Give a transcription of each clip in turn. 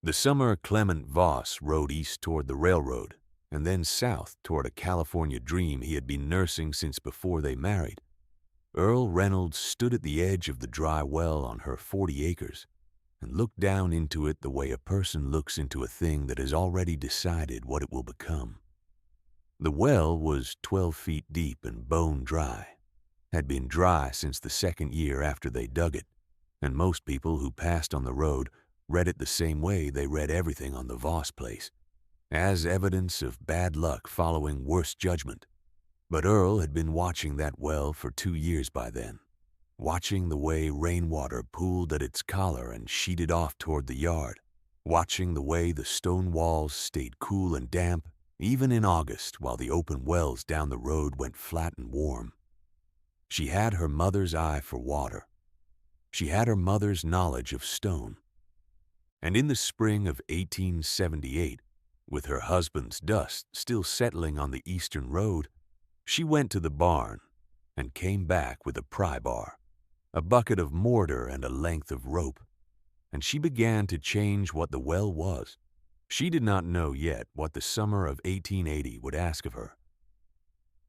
The summer Clement Voss rode east toward the railroad, and then south toward a California dream he had been nursing since before they married. Earl Reynolds stood at the edge of the dry well on her 40 acres and looked down into it the way a person looks into a thing that has already decided what it will become. The well was 12 feet deep and bone dry, had been dry since the second year after they dug it, and most people who passed on the road read it the same way they read everything on the Voss place, as evidence of bad luck following worse judgment. But Earl had been watching that well for 2 years by then, watching the way rainwater pooled at its collar and sheeted off toward the yard, watching the way the stone walls stayed cool and damp even in August while the open wells down the road went flat and warm. She had her mother's eye for water. She had her mother's knowledge of stone. And in the spring of 1878, with her husband's dust still settling on the eastern road, she went to the barn and came back with a pry bar, a bucket of mortar and a length of rope, and she began to change what the well was. She did not know yet what the summer of 1880 would ask of her.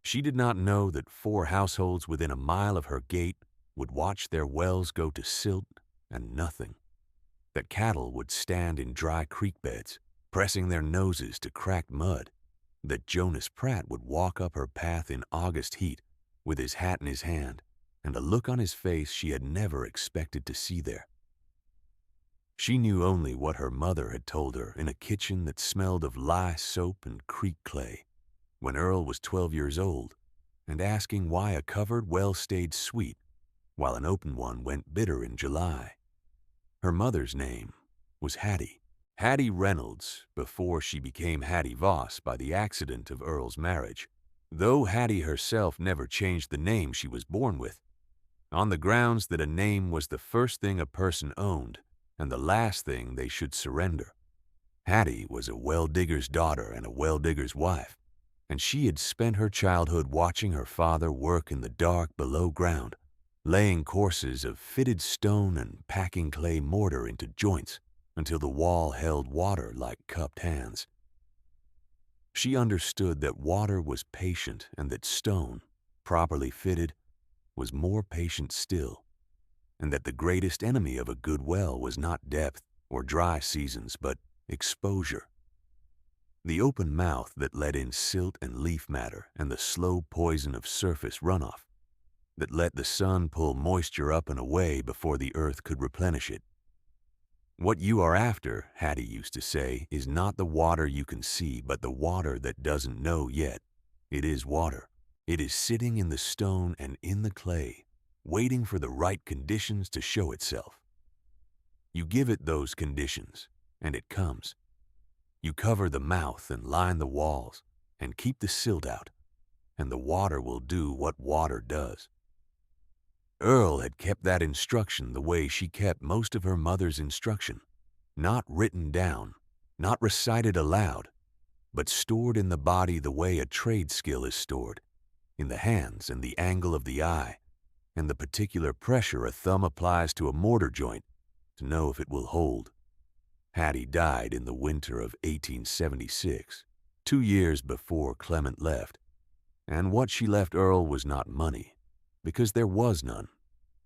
She did not know that 4 households within a mile of her gate would watch their wells go to silt and nothing, that cattle would stand in dry creek beds, pressing their noses to cracked mud, that Jonas Pratt would walk up her path in August heat with his hat in his hand and a look on his face she had never expected to see there. She knew only what her mother had told her in a kitchen that smelled of lye soap and creek clay when Earl was 12 years old, and asking why a covered well stayed sweet while an open one went bitter in July. Her mother's name was Hattie Reynolds, before she became Hattie Voss by the accident of Earl's marriage, though Hattie herself never changed the name she was born with, on the grounds that a name was the first thing a person owned and the last thing they should surrender. Hattie was a well-digger's daughter and a well-digger's wife, and she had spent her childhood watching her father work in the dark below ground, laying courses of fitted stone and packing clay mortar into joints until the wall held water like cupped hands. She understood that water was patient and that stone, properly fitted, was more patient still, and that the greatest enemy of a good well was not depth or dry seasons, but exposure. The open mouth that let in silt and leaf matter and the slow poison of surface runoff, that let the sun pull moisture up and away before the earth could replenish it. What you are after, Hattie used to say, is not the water you can see, but the water that doesn't know yet. It is water. It is sitting in the stone and in the clay, waiting for the right conditions to show itself. You give it those conditions, and it comes. You cover the mouth and line the walls, and keep the silt out, and the water will do what water does. Earl had kept that instruction the way she kept most of her mother's instruction, not written down, not recited aloud, but stored in the body the way a trade skill is stored, in the hands and the angle of the eye, and the particular pressure a thumb applies to a mortar joint to know if it will hold. Hattie died in the winter of 1876, 2 years before Clement left, and what she left Earl was not money, because there was none,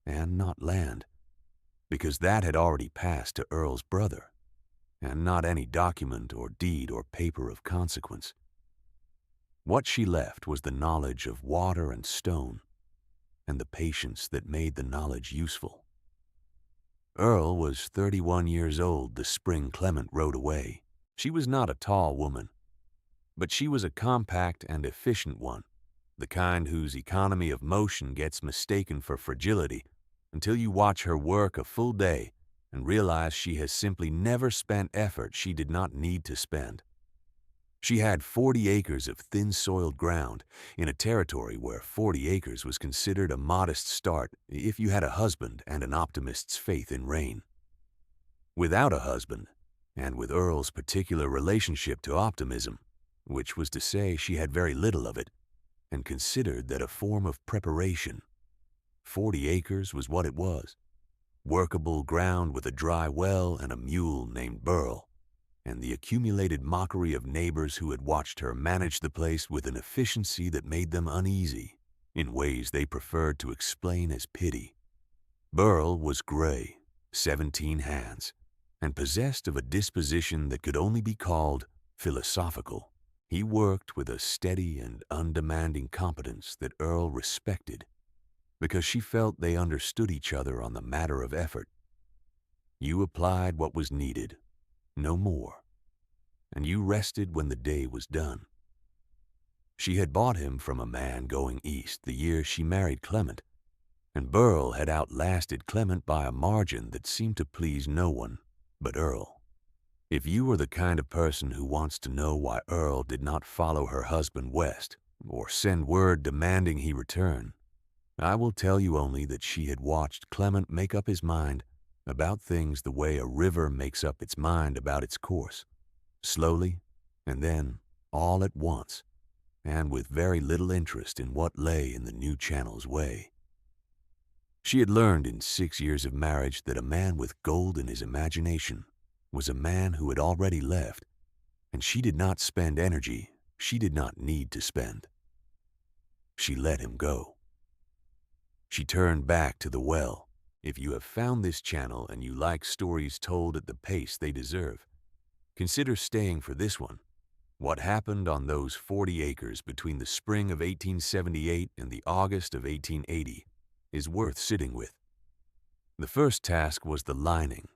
and not land, because that had already passed to Earl's brother, and not any document or deed or paper of consequence. What she left was the knowledge of water and stone, and the patience that made the knowledge useful. Earl was 31 years old the spring Clement rode away. She was not a tall woman, but she was a compact and efficient one, the kind whose economy of motion gets mistaken for fragility until you watch her work a full day and realize she has simply never spent effort she did not need to spend. She had 40 acres of thin-soiled ground in a territory where 40 acres was considered a modest start if you had a husband and an optimist's faith in rain. Without a husband, and with Earl's particular relationship to optimism, which was to say she had very little of it, and considered that a form of preparation, 40 acres was what it was, workable ground with a dry well and a mule named Burl, and the accumulated mockery of neighbors who had watched her manage the place with an efficiency that made them uneasy in ways they preferred to explain as pity. Burl was gray, 17 hands, and possessed of a disposition that could only be called philosophical. He worked with a steady and undemanding competence that Earl respected because she felt they understood each other on the matter of effort. You applied what was needed, no more, and you rested when the day was done. She had bought him from a man going east the year she married Clement, and Burl had outlasted Clement by a margin that seemed to please no one but Earl. If you are the kind of person who wants to know why Earl did not follow her husband west or send word demanding he return, I will tell you only that she had watched Clement make up his mind about things the way a river makes up its mind about its course, slowly and then all at once, and with very little interest in what lay in the new channel's way. She had learned in 6 years of marriage that a man with gold in his imagination was a man who had already left, and she did not spend energy she did not need to spend. She let him go. She turned back to the well. If you have found this channel and you like stories told at the pace they deserve, consider staying for this one. What happened on those 40 acres between the spring of 1878 and the August of 1880 is worth sitting with. The first task was the lining.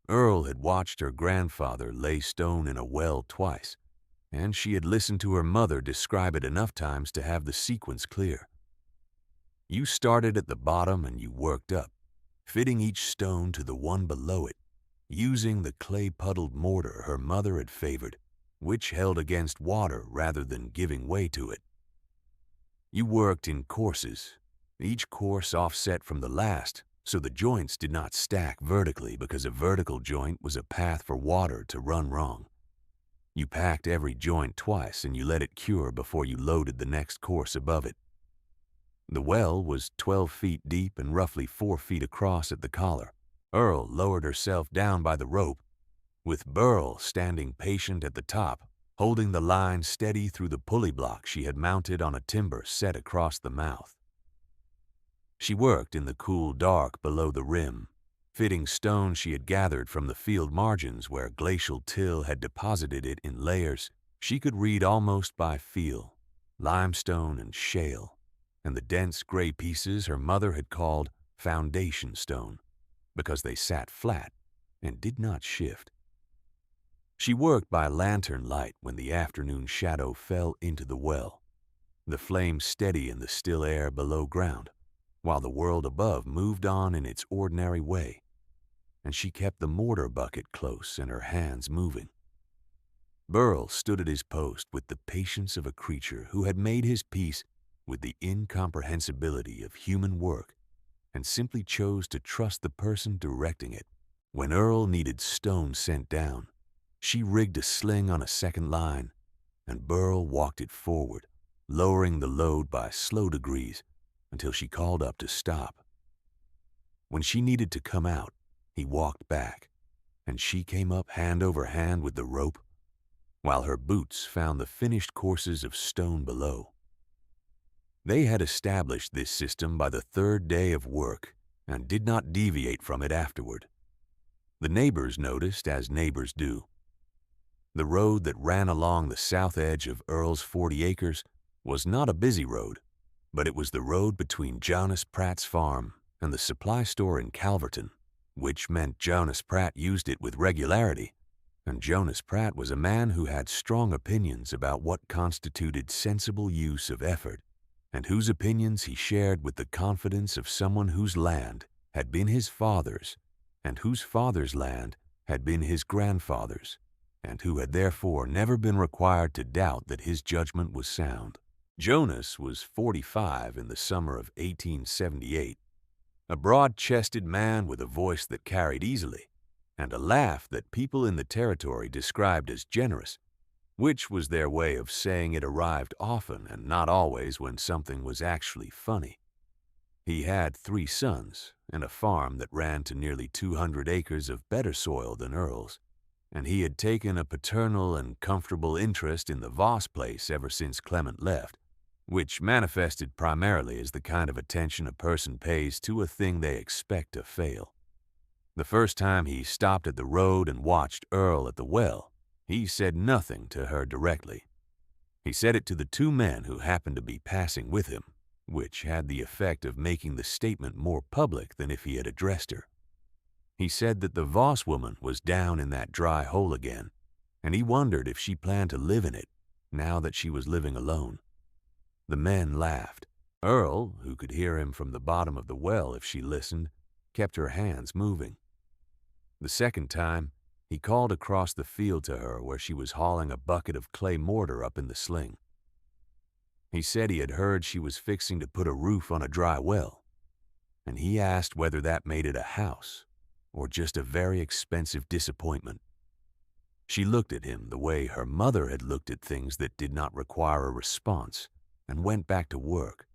Earl had watched her grandfather lay stone in a well twice, and she had listened to her mother describe it enough times to have the sequence clear. You started at the bottom and you worked up, fitting each stone to the one below it, using the clay-puddled mortar her mother had favored, which held against water rather than giving way to it. You worked in courses, each course offset from the last, so the joints did not stack vertically because a vertical joint was a path for water to run wrong. You packed every joint twice and you let it cure before you loaded the next course above it. The well was 12 feet deep and roughly 4 feet across at the collar. Earl lowered herself down by the rope, with Burl standing patient at the top, holding the line steady through the pulley block she had mounted on a timber set across the mouth. She worked in the cool dark below the rim, fitting stone she had gathered from the field margins where glacial till had deposited it in layers she could read almost by feel, limestone and shale, and the dense gray pieces her mother had called foundation stone because they sat flat and did not shift. She worked by lantern light when the afternoon shadow fell into the well, the flame steady in the still air below ground, while the world above moved on in its ordinary way, and she kept the mortar bucket close and her hands moving. Burl stood at his post with the patience of a creature who had made his peace with the incomprehensibility of human work and simply chose to trust the person directing it. When Earl needed stone sent down, she rigged a sling on a second line, and Burl walked it forward, lowering the load by slow degrees until she called up to stop. When she needed to come out, he walked back, and she came up hand over hand with the rope, while her boots found the finished courses of stone below. They had established this system by the third day of work and did not deviate from it afterward. The neighbors noticed as neighbors do. The road that ran along the south edge of Earl's 40 acres was not a busy road, but it was the road between Jonas Pratt's farm and the supply store in Calverton, which meant Jonas Pratt used it with regularity, and Jonas Pratt was a man who had strong opinions about what constituted sensible use of effort, and whose opinions he shared with the confidence of someone whose land had been his father's, and whose father's land had been his grandfather's, and who had therefore never been required to doubt that his judgment was sound. Jonas was 45 in the summer of 1878, a broad-chested man with a voice that carried easily, and a laugh that people in the territory described as generous, which was their way of saying it arrived often and not always when something was actually funny. He had 3 sons and a farm that ran to nearly 200 acres of better soil than Earl's, and he had taken a paternal and comfortable interest in the Voss place ever since Clement left, which manifested primarily as the kind of attention a person pays to a thing they expect to fail. The first time he stopped at the road and watched Earl at the well, he said nothing to her directly. He said it to the two men who happened to be passing with him, which had the effect of making the statement more public than if he had addressed her. He said that the Voss woman was down in that dry hole again, and he wondered if she planned to live in it, now that she was living alone. The men laughed. Earl, who could hear him from the bottom of the well if she listened, kept her hands moving. The second time, he called across the field to her where she was hauling a bucket of clay mortar up in the sling. He said he had heard she was fixing to put a roof on a dry well, and he asked whether that made it a house or just a very expensive disappointment. She looked at him the way her mother had looked at things that did not require a response and went back to work.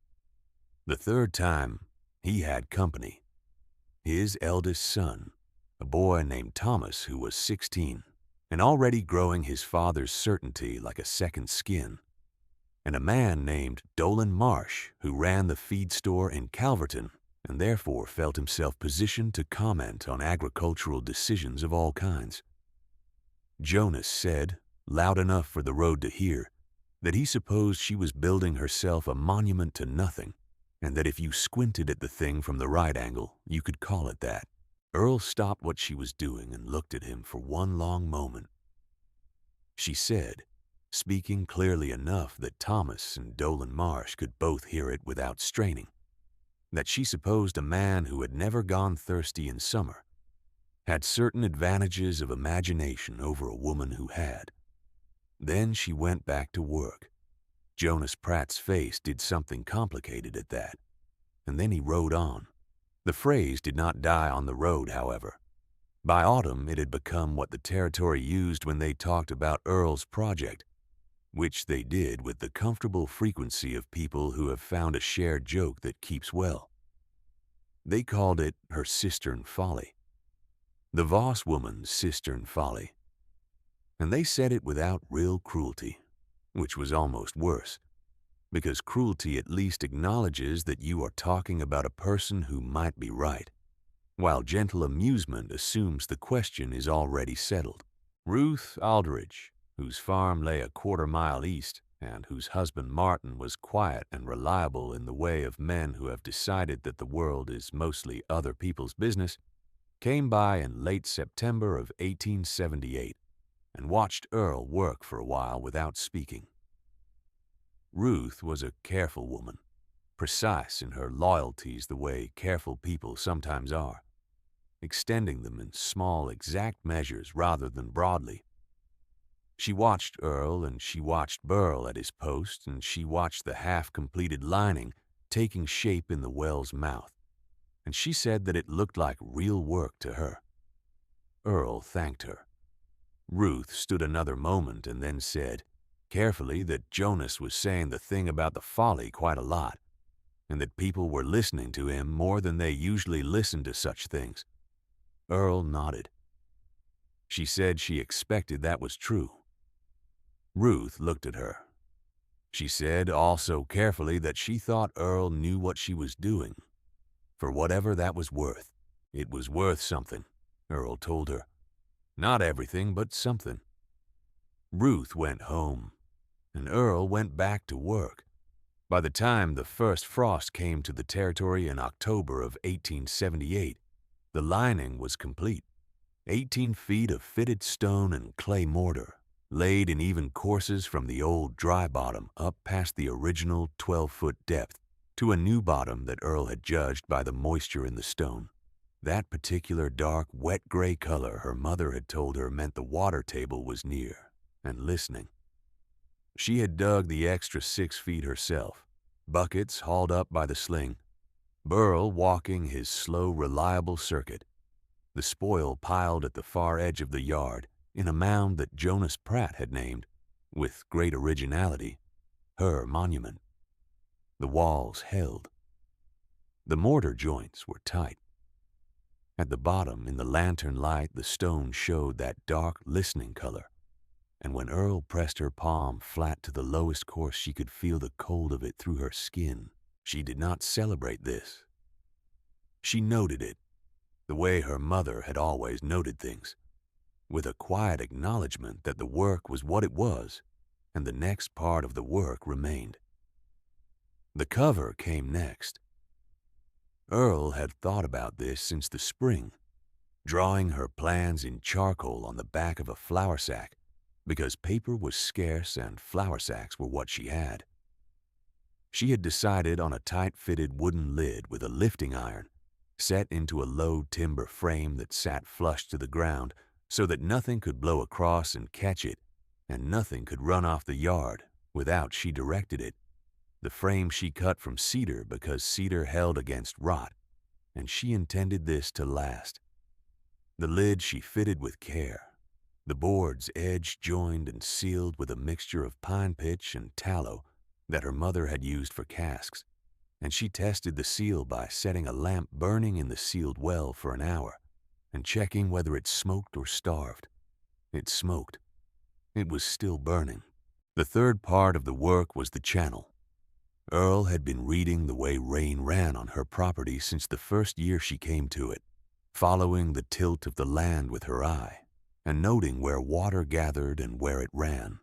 The third time, he had company. His eldest son, a boy named Thomas who was 16 and already growing his father's certainty like a second skin, and a man named Dolan Marsh who ran the feed store in Calverton and therefore felt himself positioned to comment on agricultural decisions of all kinds. Jonas said, loud enough for the road to hear, that he supposed she was building herself a monument to nothing, and that if you squinted at the thing from the right angle, you could call it that. Earl stopped what she was doing and looked at him for one long moment. She said, speaking clearly enough that Thomas and Dolan Marsh could both hear it without straining, that she supposed a man who had never gone thirsty in summer had certain advantages of imagination over a woman who had. Then she went back to work. Jonas Pratt's face did something complicated at that, and then he rode on. The phrase did not die on the road, however. By autumn, it had become what the territory used when they talked about Earl's project, which they did with the comfortable frequency of people who have found a shared joke that keeps well. They called it her cistern folly, the Voss woman's cistern folly, and they said it without real cruelty, which was almost worse, because cruelty at least acknowledges that you are talking about a person who might be right, while gentle amusement assumes the question is already settled. Ruth Aldridge, whose farm lay a quarter-mile east, and whose husband Martin was quiet and reliable in the way of men who have decided that the world is mostly other people's business, came by in late September of 1878 and watched Earl work for a while without speaking. Ruth was a careful woman, precise in her loyalties the way careful people sometimes are, extending them in small, exact measures rather than broadly. She watched Earl and she watched Burl at his post, and she watched the half-completed lining taking shape in the well's mouth, and she said that it looked like real work to her. Earl thanked her. Ruth stood another moment and then said, carefully, that Jonas was saying the thing about the folly quite a lot, and that people were listening to him more than they usually listen to such things. Earl nodded. She said she expected that was true. Ruth looked at her. She said also carefully that she thought Earl knew what she was doing. For whatever that was worth. It was worth something, Earl told her. Not everything, but something. Ruth went home, and Earl went back to work. By the time the first frost came to the territory in October of 1878, the lining was complete. 18 feet of fitted stone and clay mortar, laid in even courses from the old dry bottom up past the original 12-foot depth to a new bottom that Earl had judged by the moisture in the stone. That particular dark, wet gray color her mother had told her meant the water table was near and listening. She had dug the extra 6 feet herself, buckets hauled up by the sling, Burl walking his slow, reliable circuit, the spoil piled at the far edge of the yard in a mound that Jonas Pratt had named, with great originality, her monument. The walls held. The mortar joints were tight. At the bottom, in the lantern light, the stone showed that dark, listening color, and when Earl pressed her palm flat to the lowest course, she could feel the cold of it through her skin. She did not celebrate this. She noted it, the way her mother had always noted things, with a quiet acknowledgement that the work was what it was, and the next part of the work remained. The cover came next. Earl had thought about this since the spring, drawing her plans in charcoal on the back of a flour sack, because paper was scarce and flour sacks were what she had. She had decided on a tight-fitted wooden lid with a lifting iron, set into a low timber frame that sat flush to the ground so that nothing could blow across and catch it, and nothing could run off the yard without she directed it. The frame she cut from cedar because cedar held against rot, and she intended this to last. The lid she fitted with care, the boards edge-joined and sealed with a mixture of pine pitch and tallow that her mother had used for casks, and she tested the seal by setting a lamp burning in the sealed well for an hour and checking whether it smoked or starved. It smoked. It was still burning. The third part of the work was the channel. Earl had been reading the way rain ran on her property since the first year she came to it, following the tilt of the land with her eye, and noting where water gathered and where it ran.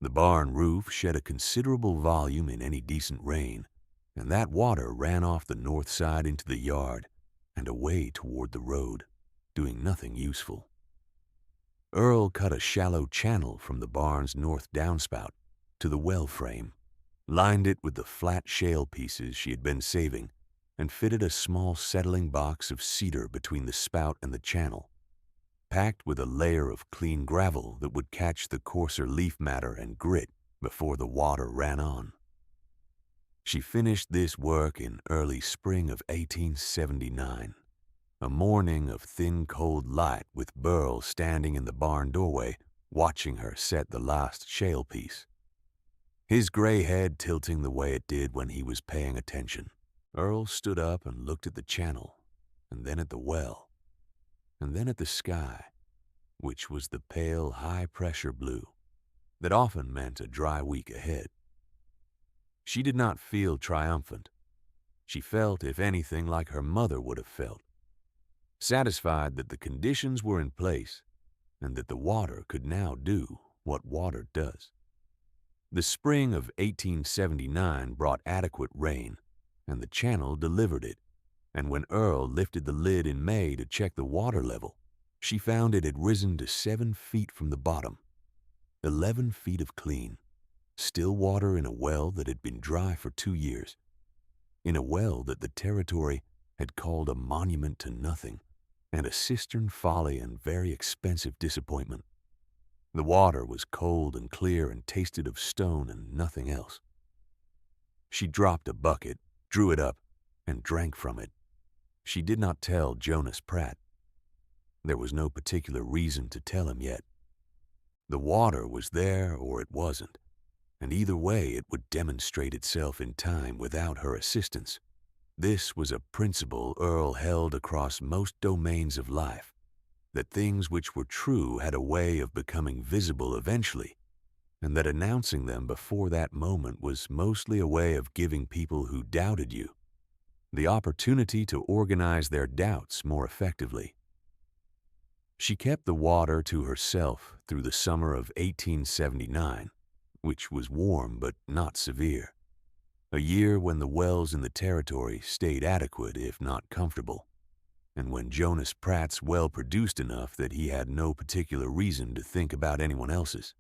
The barn roof shed a considerable volume in any decent rain, and that water ran off the north side into the yard and away toward the road, doing nothing useful. Earl cut a shallow channel from the barn's north downspout to the well frame, lined it with the flat shale pieces she had been saving, and fitted a small settling box of cedar between the spout and the channel, packed with a layer of clean gravel that would catch the coarser leaf matter and grit before the water ran on. She finished this work in early spring of 1879, a morning of thin cold light with Burl standing in the barn doorway watching her set the last shale piece, his gray head tilting the way it did when he was paying attention. Earl stood up and looked at the channel, and then at the well, and then at the sky, which was the pale, high-pressure blue that often meant a dry week ahead. She did not feel triumphant. She felt, if anything, like her mother would have felt, satisfied that the conditions were in place and that the water could now do what water does. The spring of 1879 brought adequate rain, and the channel delivered it, and when Earl lifted the lid in May to check the water level, she found it had risen to 7 feet from the bottom, 11 feet of clean, still water in a well that had been dry for 2 years, in a well that the territory had called a monument to nothing and a cistern folly and very expensive disappointment. The water was cold and clear and tasted of stone and nothing else. She dropped a bucket, drew it up, and drank from it. She did not tell Jonas Pratt. There was no particular reason to tell him yet. The water was there or it wasn't, and either way it would demonstrate itself in time without her assistance. This was a principle Earl held across most domains of life, that things which were true had a way of becoming visible eventually, and that announcing them before that moment was mostly a way of giving people who doubted you the opportunity to organize their doubts more effectively. She kept the water to herself through the summer of 1879, which was warm but not severe, a year when the wells in the territory stayed adequate if not comfortable, and when Jonas Pratt's well produced enough that he had no particular reason to think about anyone else's.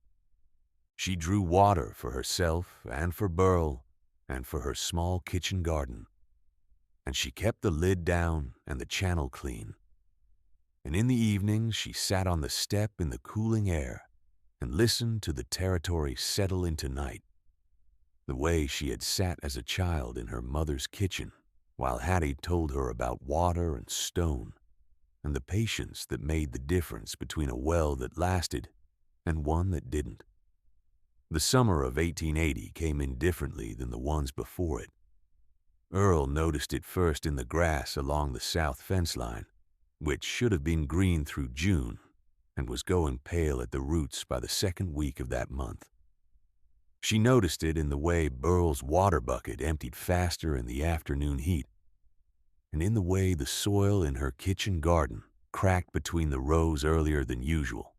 She drew water for herself and for Burl and for her small kitchen garden, and she kept the lid down and the channel clean. And in the evenings she sat on the step in the cooling air and listened to the territory settle into night, the way she had sat as a child in her mother's kitchen while Hattie told her about water and stone and the patience that made the difference between a well that lasted and one that didn't. The summer of 1880 came in differently than the ones before it. Earl noticed it first in the grass along the south fence line, which should have been green through June and was going pale at the roots by the second week of that month. She noticed it in the way Burl's water bucket emptied faster in the afternoon heat, and in the way the soil in her kitchen garden cracked between the rows earlier than usual,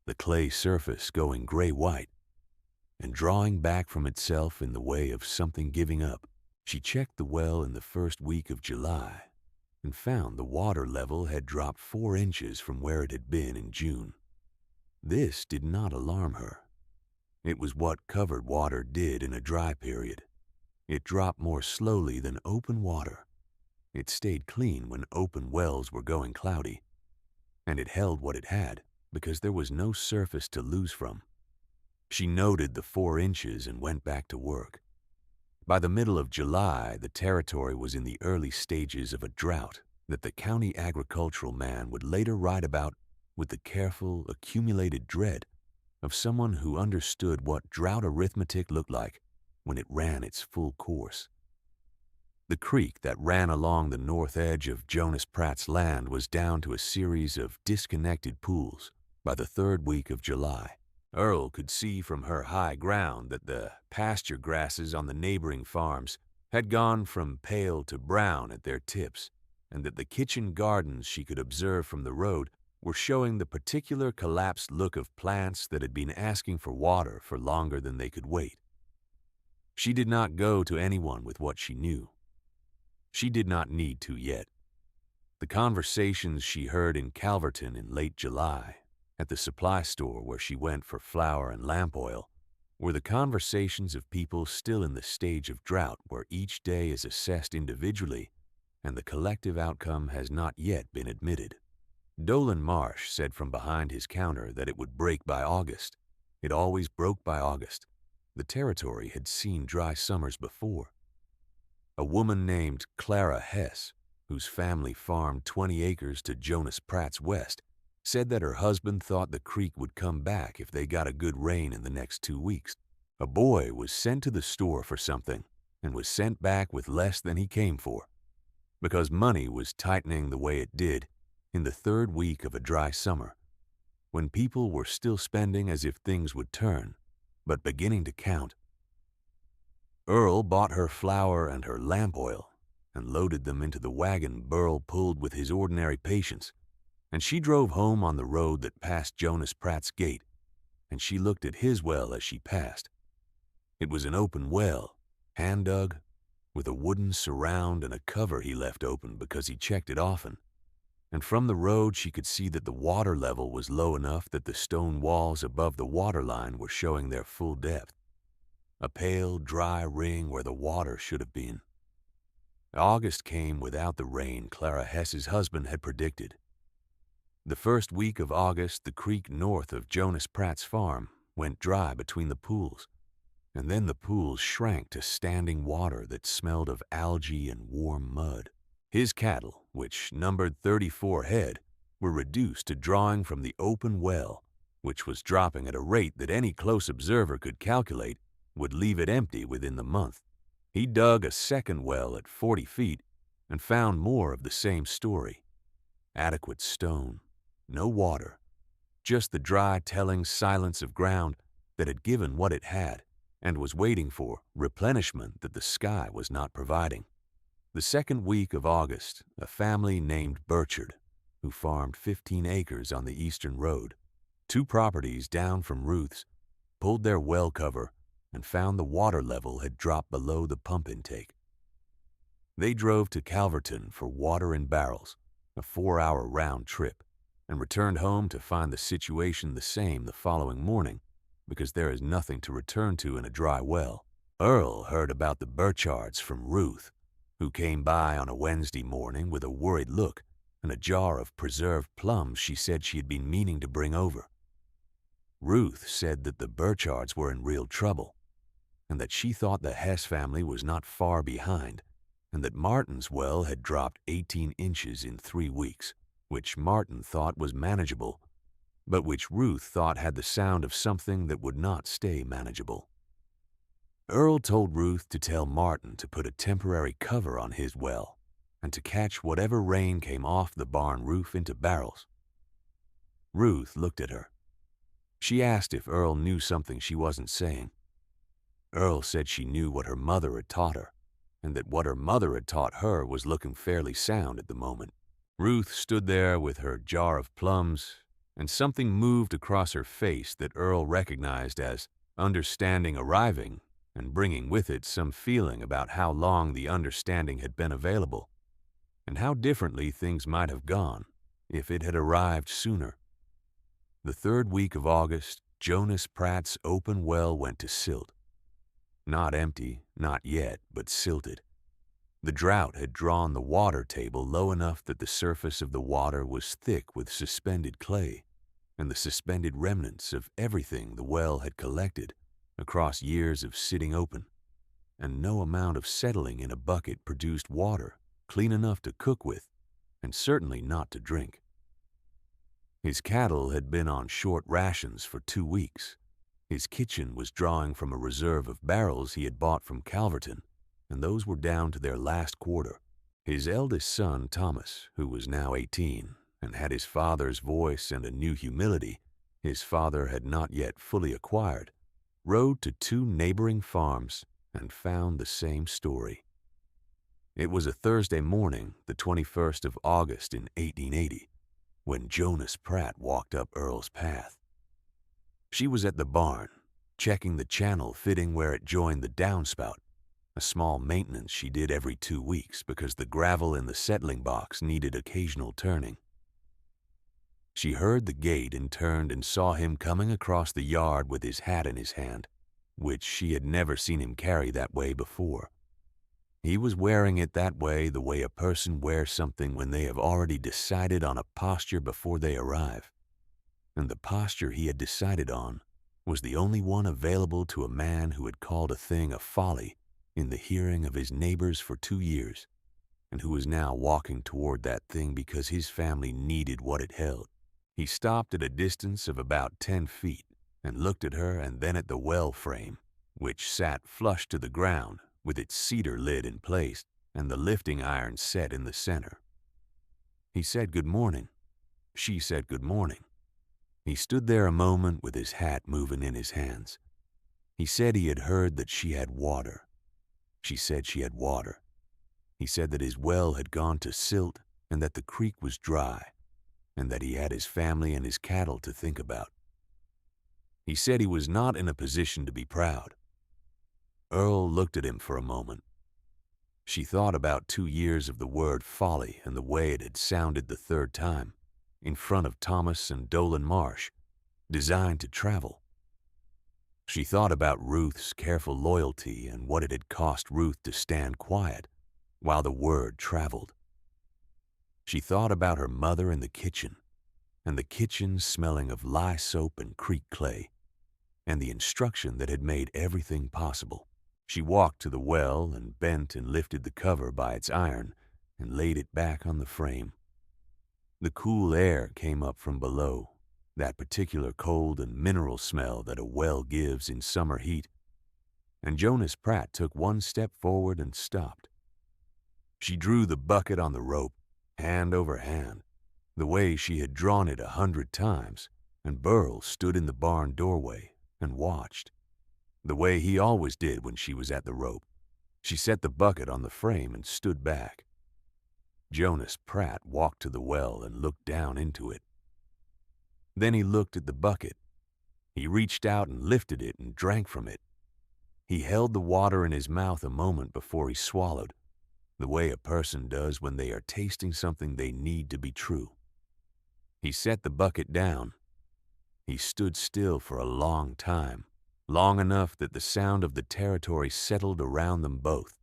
the clay surface going gray-white and drawing back from itself in the way of something giving up. She checked the well in the first week of July and found the water level had dropped 4 inches from where it had been in June. This did not alarm her. It was what covered water did in a dry period. It dropped more slowly than open water. It stayed clean when open wells were going cloudy, and it held what it had because there was no surface to lose from. She noted the 4 inches and went back to work. By the middle of July, the territory was in the early stages of a drought that the county agricultural man would later write about with the careful, accumulated dread of someone who understood what drought arithmetic looked like when it ran its full course. The creek that ran along the north edge of Jonas Pratt's land was down to a series of disconnected pools by the third week of July. Earl could see from her high ground that the pasture grasses on the neighboring farms had gone from pale to brown at their tips, and that the kitchen gardens she could observe from the road were showing the particular collapsed look of plants that had been asking for water for longer than they could wait. She did not go to anyone with what she knew. She did not need to yet. The conversations she heard in Calverton in late July, at the supply store where she went for flour and lamp oil, were the conversations of people still in the stage of drought where each day is assessed individually and the collective outcome has not yet been admitted. Dolan Marsh said from behind his counter that it would break by August. It always broke by August. The territory had seen dry summers before. A woman named Clara Hess, whose family farmed 20 acres to Jonas Pratt's west, said that her husband thought the creek would come back if they got a good rain in the next 2 weeks. A boy was sent to the store for something and was sent back with less than he came for, because money was tightening the way it did in the third week of a dry summer, when people were still spending as if things would turn, but beginning to count. Earl bought her flour and her lamp oil and loaded them into the wagon Burl pulled with his ordinary patience, and she drove home on the road that passed Jonas Pratt's gate, and she looked at his well as she passed. It was an open well, hand-dug, with a wooden surround and a cover he left open because he checked it often. And from the road she could see that the water level was low enough that the stone walls above the water line were showing their full depth. A pale, dry ring where the water should have been. August came without the rain Clara Hess's husband had predicted. The first week of August, the creek north of Jonas Pratt's farm went dry between the pools, and then the pools shrank to standing water that smelled of algae and warm mud. His cattle, which numbered 34 head, were reduced to drawing from the open well, which was dropping at a rate that any close observer could calculate would leave it empty within the month. He dug a second well at 40 feet and found more of the same story. Adequate stone, no water, just the dry telling silence of ground that had given what it had and was waiting for replenishment that the sky was not providing. The second week of August, a family named Burchard, who farmed 15 acres on the eastern road, 2 properties down from Ruth's, pulled their well cover and found the water level had dropped below the pump intake. They drove to Calverton for water in barrels, a 4-hour round trip, and returned home to find the situation the same the following morning, because there is nothing to return to in a dry well. Earl heard about the Burchards from Ruth, who came by on a Wednesday morning with a worried look and a jar of preserved plums she said she had been meaning to bring over. Ruth said that the Burchards were in real trouble, and that she thought the Hess family was not far behind, and that Martin's well had dropped 18 inches in 3 weeks, which Martin thought was manageable, but which Ruth thought had the sound of something that would not stay manageable. Earl told Ruth to tell Martin to put a temporary cover on his well, and to catch whatever rain came off the barn roof into barrels. Ruth looked at her. She asked if Earl knew something she wasn't saying. Earl said she knew what her mother had taught her, and that what her mother had taught her was looking fairly sound at the moment. Ruth stood there with her jar of plums, and something moved across her face that Earl recognized as understanding arriving and bringing with it some feeling about how long the understanding had been available, and how differently things might have gone if it had arrived sooner. The third week of August, Jonas Pratt's open well went to silt. Not empty, not yet, but silted. The drought had drawn the water table low enough that the surface of the water was thick with suspended clay and the suspended remnants of everything the well had collected across years of sitting open, and no amount of settling in a bucket produced water clean enough to cook with, and certainly not to drink. His cattle had been on short rations for 2 weeks. His kitchen was drawing from a reserve of barrels he had bought from Calverton, and those were down to their last quarter. His eldest son, Thomas, who was now 18, and had his father's voice and a new humility his father had not yet fully acquired, rode to 2 neighboring farms and found the same story. It was a Thursday morning, the 21st of August in 1880, when Jonas Pratt walked up Earl's path. She was at the barn, checking the channel fitting where it joined the downspout, a small maintenance she did every 2 weeks because the gravel in the settling box needed occasional turning. She heard the gate and turned and saw him coming across the yard with his hat in his hand, which she had never seen him carry that way before. He was wearing it that way the way a person wears something when they have already decided on a posture before they arrive. And the posture he had decided on was the only one available to a man who had called a thing a folly in the hearing of his neighbors for 2 years, and who was now walking toward that thing because his family needed what it held. He stopped at a distance of about 10 feet and looked at her and then at the well frame, which sat flush to the ground with its cedar lid in place and the lifting iron set in the center. He said good morning. She said good morning. He stood there a moment with his hat moving in his hands. He said he had heard that she had water. She said she had water. He said that his well had gone to silt and that the creek was dry, and that he had his family and his cattle to think about. He said he was not in a position to be proud. Earl looked at him for a moment. She thought about 2 years of the word folly and the way it had sounded the third time, in front of Thomas and Dolan Marsh, designed to travel. She thought about Ruth's careful loyalty and what it had cost Ruth to stand quiet while the word traveled. She thought about her mother in the kitchen, and the kitchen smelling of lye soap and creek clay, and the instruction that had made everything possible. She walked to the well and bent and lifted the cover by its iron and laid it back on the frame. The cool air came up from below, that particular cold and mineral smell that a well gives in summer heat, and Jonas Pratt took 1 step forward and stopped. She drew the bucket on the rope, hand over hand, the way she had drawn it 100 times, and Burl stood in the barn doorway and watched, the way he always did when she was at the rope. She set the bucket on the frame and stood back. Jonas Pratt walked to the well and looked down into it. Then he looked at the bucket. He reached out and lifted it and drank from it. He held the water in his mouth a moment before he swallowed, the way a person does when they are tasting something they need to be true. He set the bucket down. He stood still for a long time, long enough that the sound of the territory settled around them both,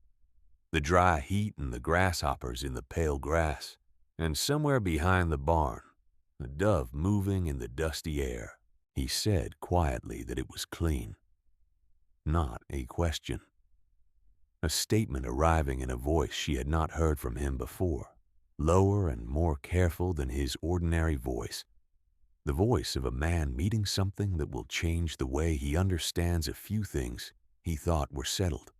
the dry heat and the grasshoppers in the pale grass, and somewhere behind the barn, a dove moving in the dusty air. He said quietly that it was clean. Not a question. A statement arriving in a voice she had not heard from him before, lower and more careful than his ordinary voice, the voice of a man meeting something that will change the way he understands a few things he thought were settled.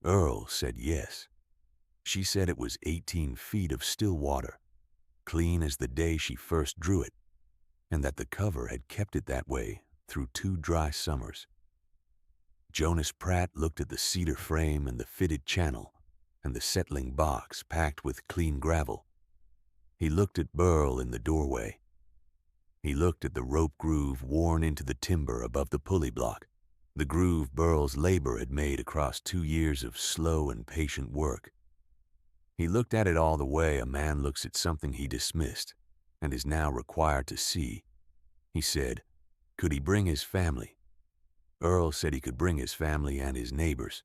Earl said yes. She said it was 18 feet of still water, clean as the day she first drew it, and that the cover had kept it that way through 2 dry summers. Jonas Pratt looked at the cedar frame and the fitted channel and the settling box packed with clean gravel. He looked at Burl in the doorway. He looked at the rope groove worn into the timber above the pulley block, the groove Burl's labor had made across 2 years of slow and patient work. He looked at it all the way a man looks at something he dismissed and is now required to see. He said, could he bring his family? Earl said he could bring his family and his neighbors.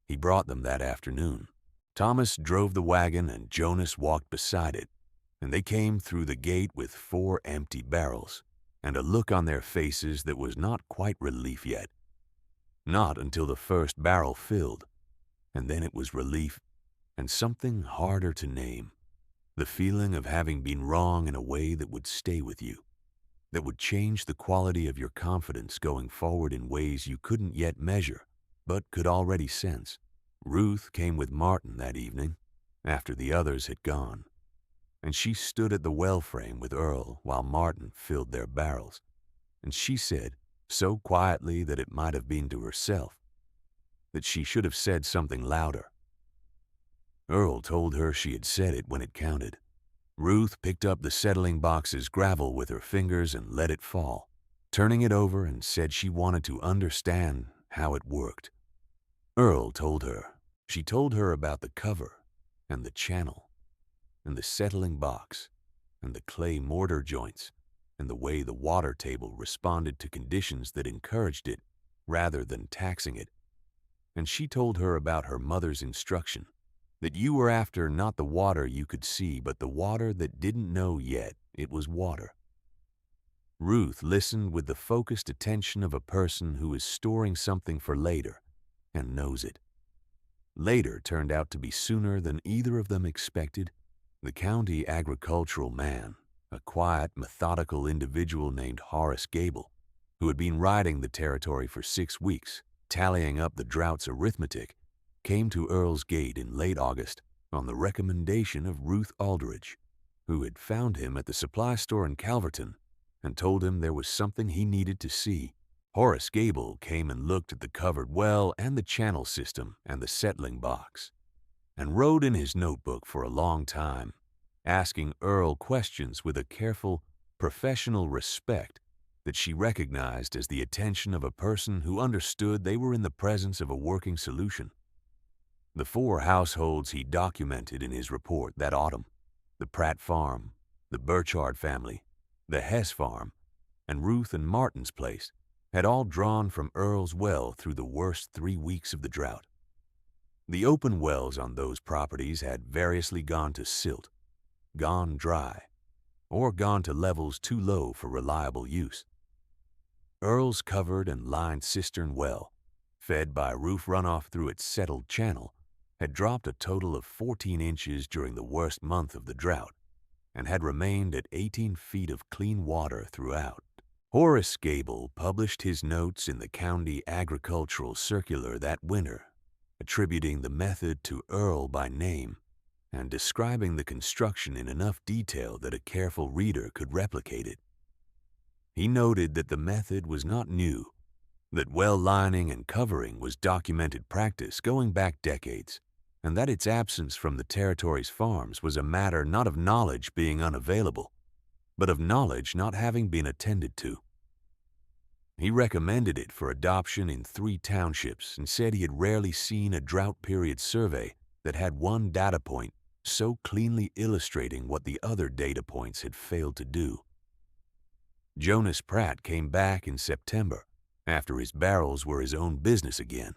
He brought them that afternoon. Thomas drove the wagon and Jonas walked beside it, and they came through the gate with 4 empty barrels and a look on their faces that was not quite relief yet. Not until the first barrel filled, and then it was relief and something harder to name, the feeling of having been wrong in a way that would stay with you, that would change the quality of your confidence going forward in ways you couldn't yet measure, but could already sense. Ruth came with Martin that evening, after the others had gone, and she stood at the well frame with Earl while Martin filled their barrels, and she said, so quietly that it might have been to herself, that she should have said something louder. Earl told her she had said it when it counted. Ruth picked up the settling box's gravel with her fingers and let it fall, turning it over, and said she wanted to understand how it worked. Earl told her. She told her about the cover and the channel and the settling box and the clay mortar joints and the way the water table responded to conditions that encouraged it rather than taxing it. And she told her about her mother's instruction, that you were after not the water you could see, but the water that didn't know yet it was water. Ruth listened with the focused attention of a person who is storing something for later and knows it. Later turned out to be sooner than either of them expected. The county agricultural man, a quiet, methodical individual named Horace Gable, who had been riding the territory for 6 weeks, tallying up the Drought's arithmetic, came to Earl's gate in late August on the recommendation of Ruth Aldridge, who had found him at the supply store in Calverton and told him there was something he needed to see. Horace Gable came and looked at the covered well and the channel system and the settling box, and wrote in his notebook for a long time, asking Earl questions with a careful, professional respect that she recognized as the attention of a person who understood they were in the presence of a working solution. The 4 households he documented in his report that autumn, the Pratt farm, the Burchard family, the Hess farm, and Ruth and Martin's place, had all drawn from Earl's well through the worst 3 weeks of the drought. The open wells on those properties had variously gone to silt, gone dry, or gone to levels too low for reliable use. Earl's covered and lined cistern well, fed by roof runoff through its settled channel, had dropped a total of 14 inches during the worst month of the drought, and had remained at 18 feet of clean water throughout. Horace Gable published his notes in the County Agricultural Circular that winter, attributing the method to Earl by name and describing the construction in enough detail that a careful reader could replicate it. He noted that the method was not new, that well lining and covering was documented practice going back decades, and that its absence from the territory's farms was a matter not of knowledge being unavailable, but of knowledge not having been attended to. He recommended it for adoption in 3 townships and said he had rarely seen a drought period survey that had one data point so cleanly illustrating what the other data points had failed to do. Jonas Pratt came back in September, after his barrels were his own business again,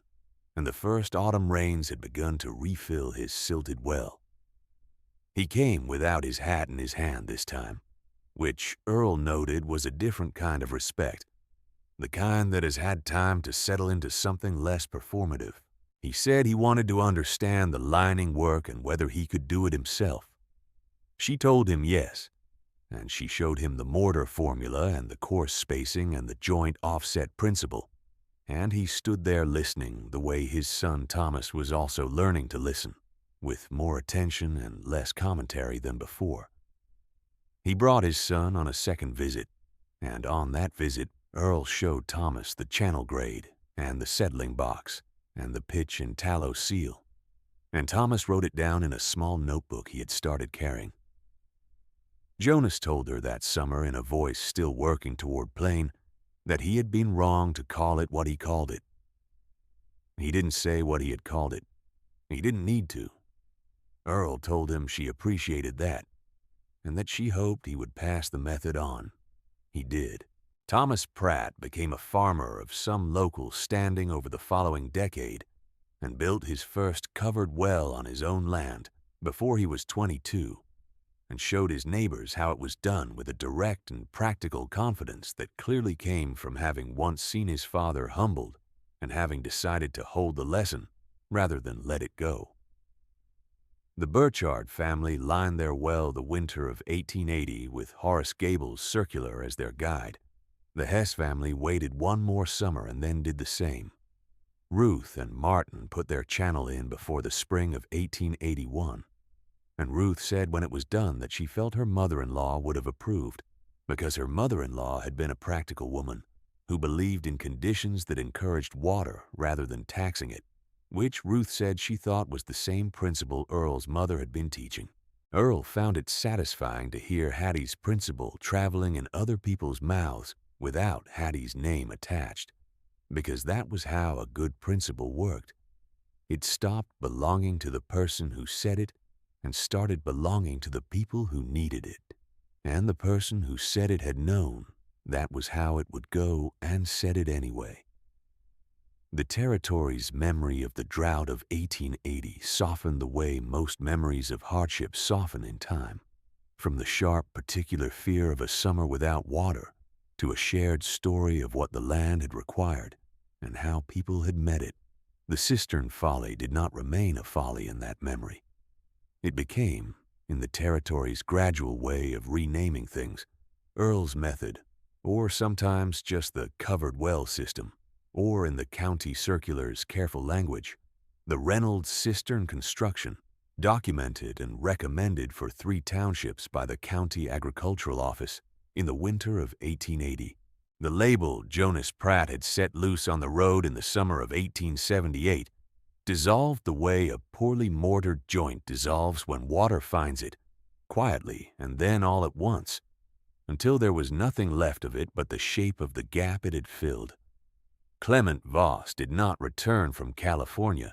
and the first autumn rains had begun to refill his silted well. He came without his hat in his hand this time, which Earl noted was a different kind of respect, the kind that has had time to settle into something less performative. He said he wanted to understand the lining work and whether he could do it himself. She told him yes, and she showed him the mortar formula and the course spacing and the joint offset principle, and he stood there listening the way his son Thomas was also learning to listen, with more attention and less commentary than before. He brought his son on a second visit, and on that visit, Earl showed Thomas the channel grade and the settling box and the pitch and tallow seal, and Thomas wrote it down in a small notebook he had started carrying. Jonas told her that summer in a voice still working toward plain that he had been wrong to call it what he called it. He didn't say what he had called it. He didn't need to. Earl told him she appreciated that, and that she hoped he would pass the method on. He did. Thomas Pratt became a farmer of some local standing over the following decade and built his first covered well on his own land before he was 22, and showed his neighbors how it was done with a direct and practical confidence that clearly came from having once seen his father humbled and having decided to hold the lesson rather than let it go. The Burchard family lined their well the winter of 1880 with Horace Gable's circular as their guide. The Hess family waited one more summer and then did the same. Ruth and Martin put their channel in before the spring of 1881, and Ruth said when it was done that she felt her mother-in-law would have approved, because her mother-in-law had been a practical woman who believed in conditions that encouraged water rather than taxing it, which Ruth said she thought was the same principle Earl's mother had been teaching. Earl found it satisfying to hear Hattie's principle traveling in other people's mouths without Hattie's name attached, because that was how a good principle worked. It stopped belonging to the person who said it and started belonging to the people who needed it. And the person who said it had known that was how it would go and said it anyway. The territory's memory of the drought of 1880 softened the way most memories of hardship soften in time, from the sharp particular fear of a summer without water to a shared story of what the land had required and how people had met it. The cistern folly did not remain a folly in that memory. It became, in the territory's gradual way of renaming things, Earl's method, or sometimes just the covered well system, or in the county circular's careful language, the Reynolds cistern construction, documented and recommended for 3 townships by the county agricultural office in the winter of 1880. The label Jonas Pratt had set loose on the road in the summer of 1878 dissolved the way a poorly mortared joint dissolves when water finds it, quietly and then all at once, until there was nothing left of it but the shape of the gap it had filled. Clement Voss did not return from California.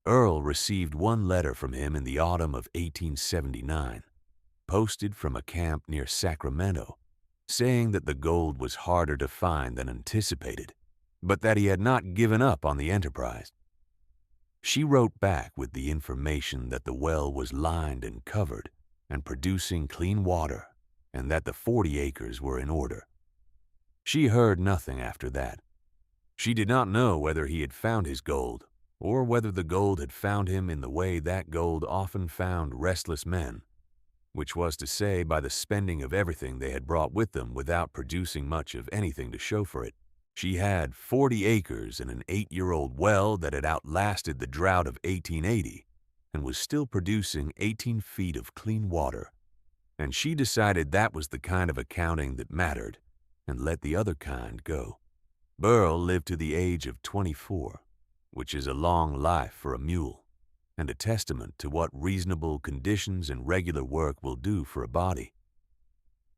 Earl received one letter from him in the autumn of 1879, posted from a camp near Sacramento, saying that the gold was harder to find than anticipated, but that he had not given up on the enterprise. She wrote back with the information that the well was lined and covered and producing clean water, and that the 40 acres were in order. She heard nothing after that. She did not know whether he had found his gold, or whether the gold had found him in the way that gold often found restless men, which was to say by the spending of everything they had brought with them without producing much of anything to show for it. She had 40 acres and an 8-year-old well that had outlasted the drought of 1880 and was still producing 18 feet of clean water, and she decided that was the kind of accounting that mattered and let the other kind go. Burl lived to the age of 24, which is a long life for a mule, and a testament to what reasonable conditions and regular work will do for a body.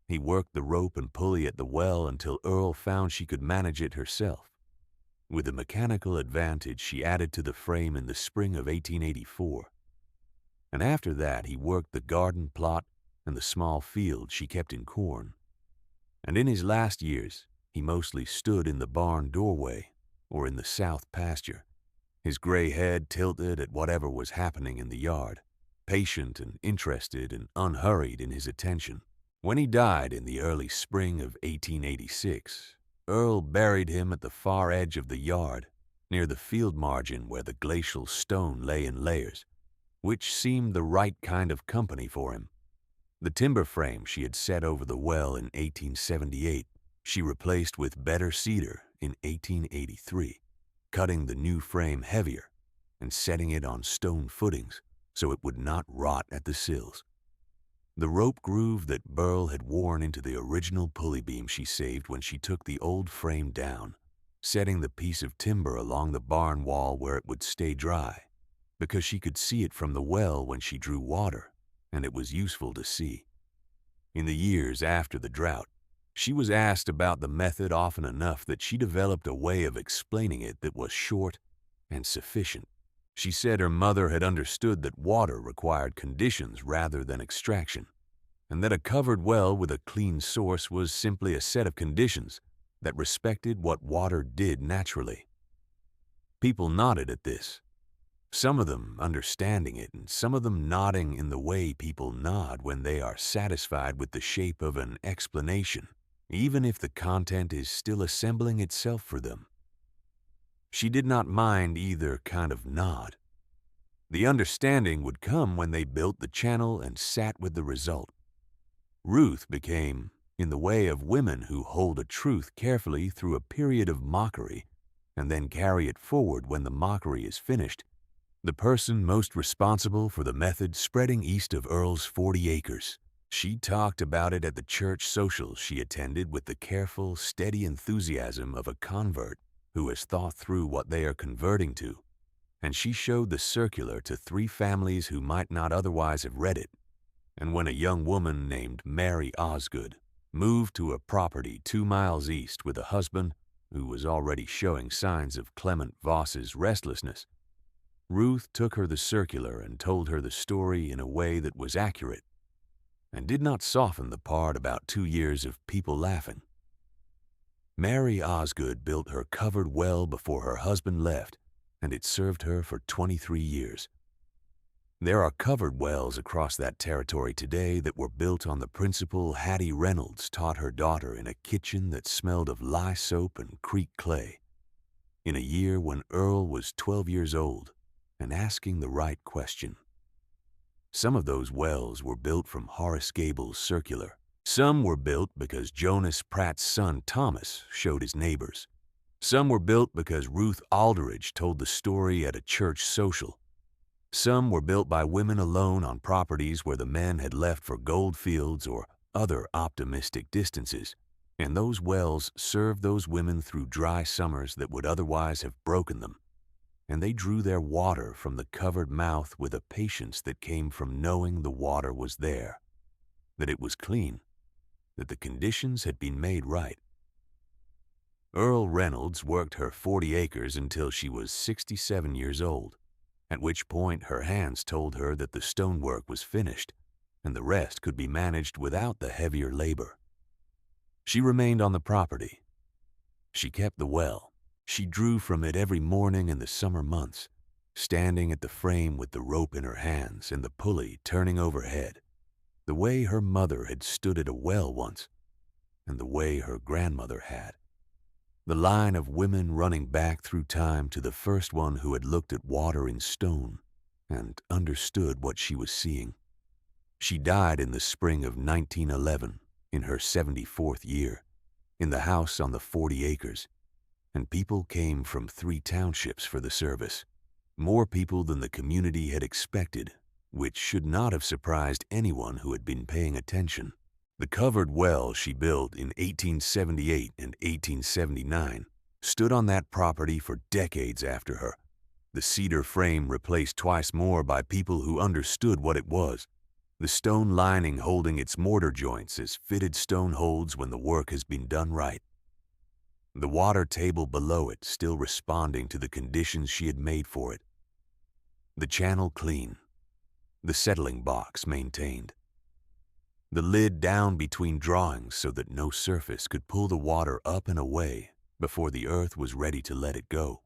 He worked the rope and pulley at the well until Earl found she could manage it herself, with a mechanical advantage she added to the frame in the spring of 1884. And after that he worked the garden plot and the small field she kept in corn. And in his last years, he mostly stood in the barn doorway or in the south pasture, his gray head tilted at whatever was happening in the yard, patient and interested and unhurried in his attention. When he died in the early spring of 1886, Earl buried him at the far edge of the yard, near the field margin where the glacial stone lay in layers, which seemed the right kind of company for him. The timber frame she had set over the well in 1878 she replaced with better cedar in 1883, cutting the new frame heavier and setting it on stone footings so it would not rot at the sills. The rope groove that Burl had worn into the original pulley beam she saved when she took the old frame down, setting the piece of timber along the barn wall where it would stay dry, because she could see it from the well when she drew water, and it was useful to see. In the years after the drought, she was asked about the method often enough that she developed a way of explaining it that was short and sufficient. She said her mother had understood that water required conditions rather than extraction, and that a covered well with a clean source was simply a set of conditions that respected what water did naturally. People nodded at this, some of them understanding it and some of them nodding in the way people nod when they are satisfied with the shape of an explanation, even if the content is still assembling itself for them. She did not mind either kind of nod. The understanding would come when they built the channel and sat with the result. Ruth became in the way of women who hold a truth carefully through a period of mockery and then carry it forward when the mockery is finished. The person most responsible for the method spreading east of Earl's 40 acres. She talked about it at the church socials she attended with the careful, steady enthusiasm of a convert who has thought through what they are converting to, and she showed the circular to 3 families who might not otherwise have read it. And when a young woman named Mary Osgood moved to a property 2 miles east with a husband who was already showing signs of Clement Voss's restlessness, Ruth took her the circular and told her the story in a way that was accurate and did not soften the part about 2 years of people laughing. Mary Osgood built her covered well before her husband left, and it served her for 23 years. There are covered wells across that territory today that were built on the principle Hattie Reynolds taught her daughter in a kitchen that smelled of lye soap and creek clay, in a year when Earl was 12 years old and asking the right question. Some of those wells were built from Horace Gable's circular. Some were built because Jonas Pratt's son Thomas showed his neighbors. Some were built because Ruth Aldridge told the story at a church social. Some were built by women alone on properties where the men had left for gold fields or other optimistic distances, and those wells served those women through dry summers that would otherwise have broken them. And they drew their water from the covered mouth with a patience that came from knowing the water was there, that it was clean, that the conditions had been made right. Earl Reynolds worked her 40 acres until she was 67 years old, at which point her hands told her that the stonework was finished, and the rest could be managed without the heavier labor. She remained on the property. She kept the well. She drew from it every morning in the summer months, standing at the frame with the rope in her hands and the pulley turning overhead, the way her mother had stood at a well once, and the way her grandmother had. The line of women running back through time to the first one who had looked at water in stone and understood what she was seeing. She died in the spring of 1911, in her 74th year, in the house on the 40 acres. And people came from 3 townships for the service, more people than the community had expected, which should not have surprised anyone who had been paying attention. The covered well she built in 1878 and 1879 stood on that property for decades after her, the cedar frame replaced twice more by people who understood what it was, the stone lining holding its mortar joints as fitted stone holds when the work has been done right. The water table below it still responding to the conditions she had made for it. The channel clean. The settling box maintained. The lid down between drawings so that no surface could pull the water up and away before the earth was ready to let it go.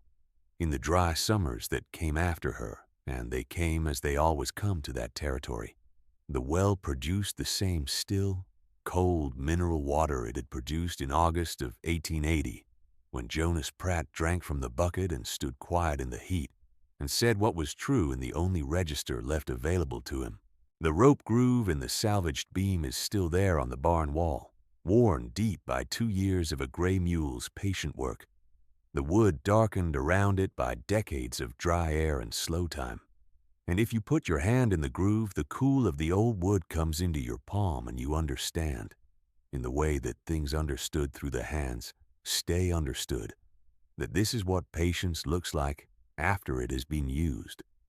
In the dry summers that came after her, and they came as they always come to that territory, the well produced the same still, cold mineral water it had produced in August of 1880, when Jonas Pratt drank from the bucket and stood quiet in the heat, and said what was true in the only register left available to him. The rope groove in the salvaged beam is still there on the barn wall, worn deep by 2 years of a gray mule's patient work, the wood darkened around it by decades of dry air and slow time. And if you put your hand in the groove, the cool of the old wood comes into your palm and you understand, in the way that things understood through the hands stay understood, that this is what patience looks like after it has been used.